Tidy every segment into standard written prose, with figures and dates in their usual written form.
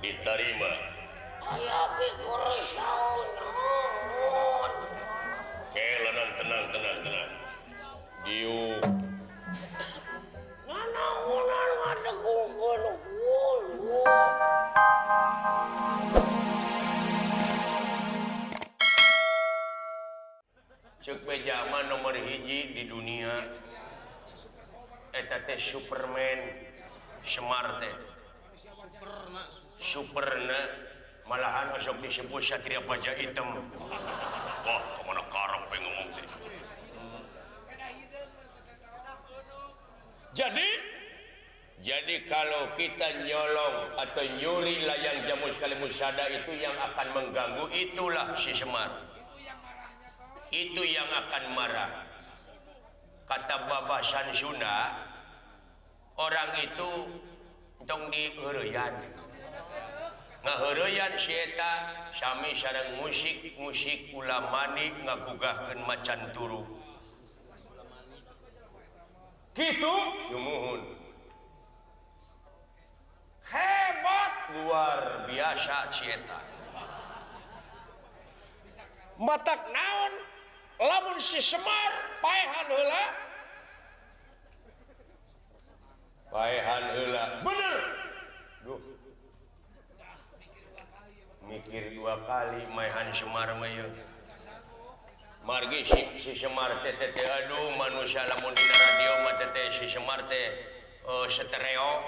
diterima. Aya figur saun. Tenang. Diu. Nanaonan ngadegukeun hulu. Cek bejaman nomor hiji di dunia. Eta teh Superman. Semar teh. Superna malahan osok disebut Satria Baja Hitam. Wah, kemana karep ngomong teh. Jadi kalau kita nyolong atau nyuri layang jamus kalimusada itu yang akan mengganggu, itulah si Semar. Itu yang akan marah. Kata babasan Sunda, orang itu tong diheureyan. Ngaheureyan si eta sami sareng musik ulamani ngagugahkeun macan turu. Gitu sumuhun. Hebat luar biasa si eta. Matak naon lamun si Semar paehan heula. Paehan heula. Bener. Duh. Mikir dua kali maehan Semar mah yeuh. Margi si Semar teh aduh manusia lamun dina radio mah teh si Semar teh stereo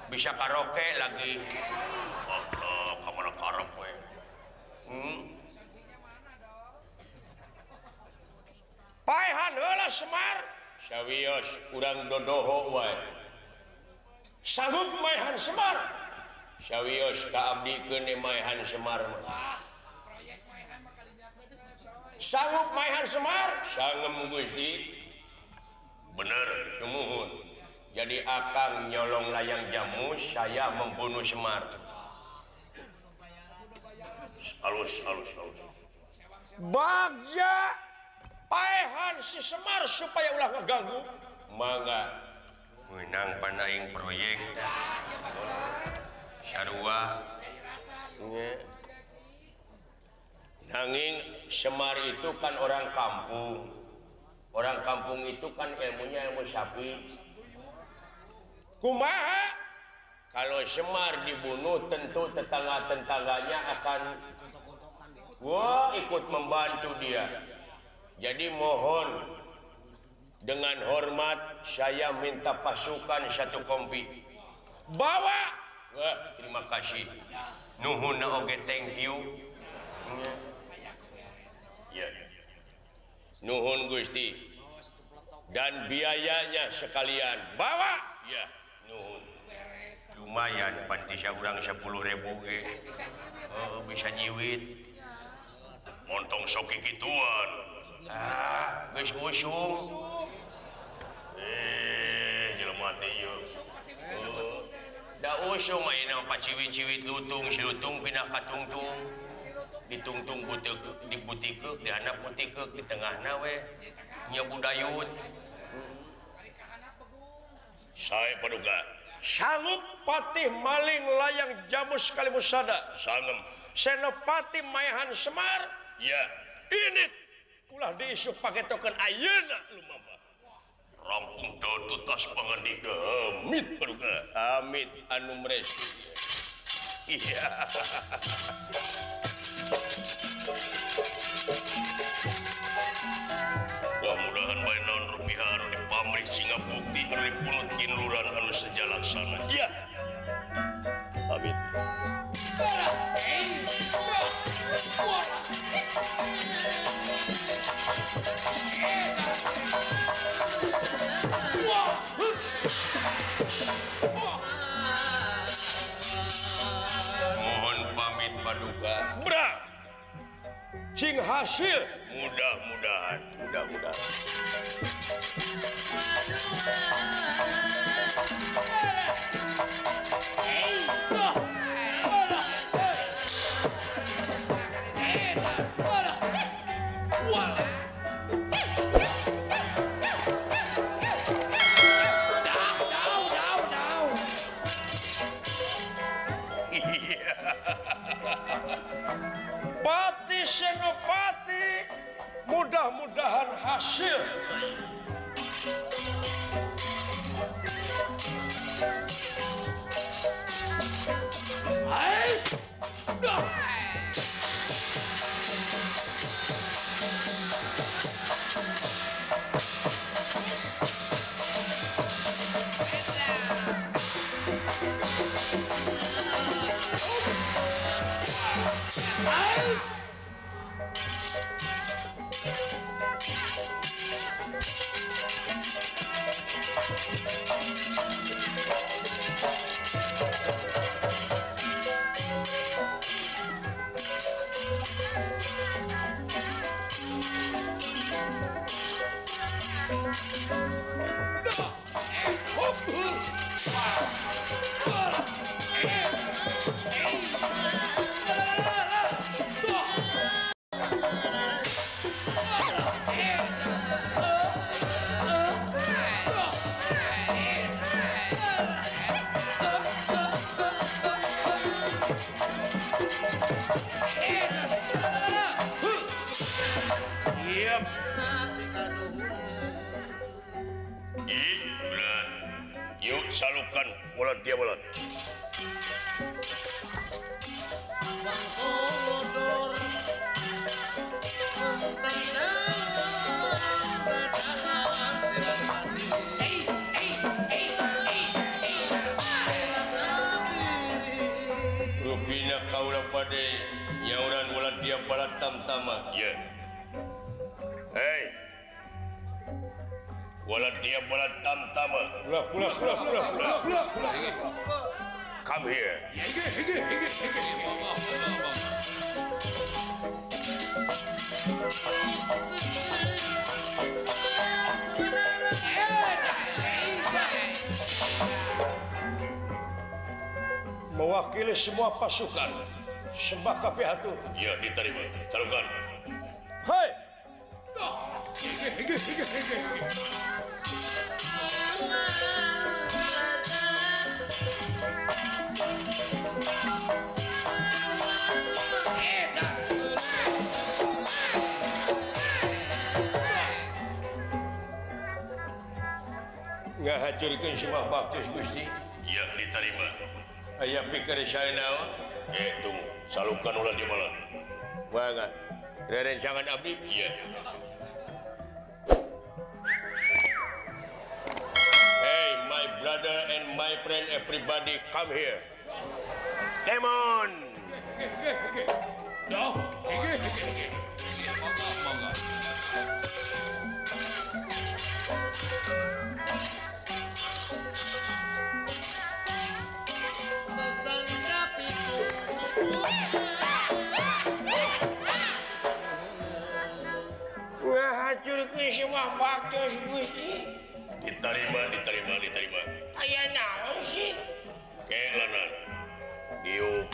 bisa karaoke lagi. Oh, kamana karep we. Paehan heula Semar. Sawios urang dodoho wae. Sanggup maehan Semar. Sawios kaabdikeun di maehan Semar mah. Sanggup maehan Semar? Sanggem Gusti. Bener, sumuhun. Jadi akang nyolong layang jamus, saya membunuh Semar. Halus. Bagja paehan si Semar supaya ulah ngeganggu. Mangga menang panaing proyek. Sarua. Nanging Semar itu kan orang kampung. Orang kampung itu kan ilmunya ilmu sapi. Kumaha? Kalau Semar dibunuh tentu tetangga-tetangganya akan ikut membantu dia. Jadi mohon dengan hormat saya minta pasukan satu kompi. Bawa. Wah, terima kasih. Nuhun oge thank you. Ya. Nuhun Gusti. Dan biayanya sekalian bawa. Ya, nuhun. Lumayan panti urang 10.000 ge. Oh, bisa nyiwit. Montong sok kikituan. Geus usung. Jelema teh ieu. Da usung mah ieu paciwit-ciwit lutung, si lutung pindah ka tungtung. Ditungtung di butikeuk, di handap butikeuk, di tengahna we nya budayut. Sae paduka sanggup patih maling layang jamus kalimusada. Sangem senopati maehan Semar. Ya, ini ulah diisuk paketokeun ayeuna lumampah. Rampung tutas pangandika amit paduka. Amit anu mresi. Iya. Mudah-mudahan bae naon rupiah anu dipamrih singa bukti anu dipunut ginluran anu sajalaksana. Iya. Amin. Mohon pamit paduka. Bra. Cing hasil mudah-mudahan. Yep. Bulan. Yuk salukan bola dia bola. Rupina kaulah badai nyauran bola dia bola tam-tama. Ya. Hey. Bola dia bola tam-tama. Pula. Come here. Mewakili semua pasukan sembah kabeh hatur. Ya, diterima. Salukan. Hai. Ngahajurkeun semua baktus Gusti. Ya, diterima. Aya pikir saya naon? Tunggu. Salukan ulah di malam. Mangga. Rerencangan abdi? Iya. Hey, my brother and my friend, everybody come here. Come on. Ngahajurkeun semua baktus Gusti. Diterima. Aya naon sih? Kelanan. Diuk.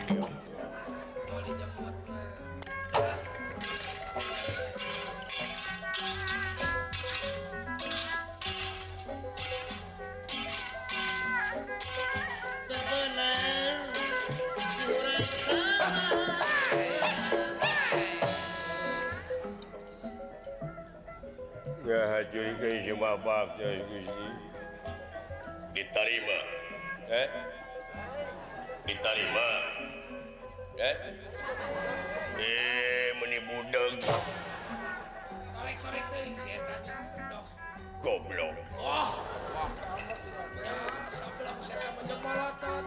Ngahajurkeun semua baktus Gusti. Diterima. Diterima. Meni budak. Korek teuing si eta nya. Doh. Goblok. Ya, sabelah bisa ka jempolotot.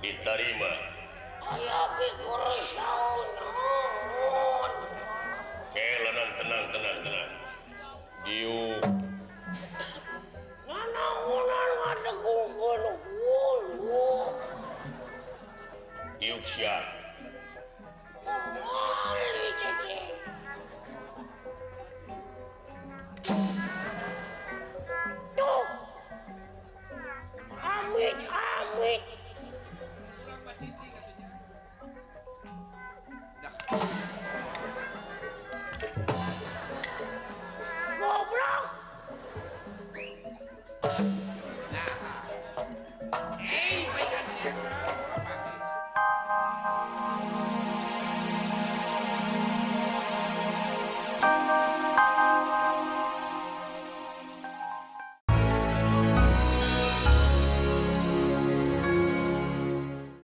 Diterima. Aya pikir saon. Kelanan tenang. Diuk.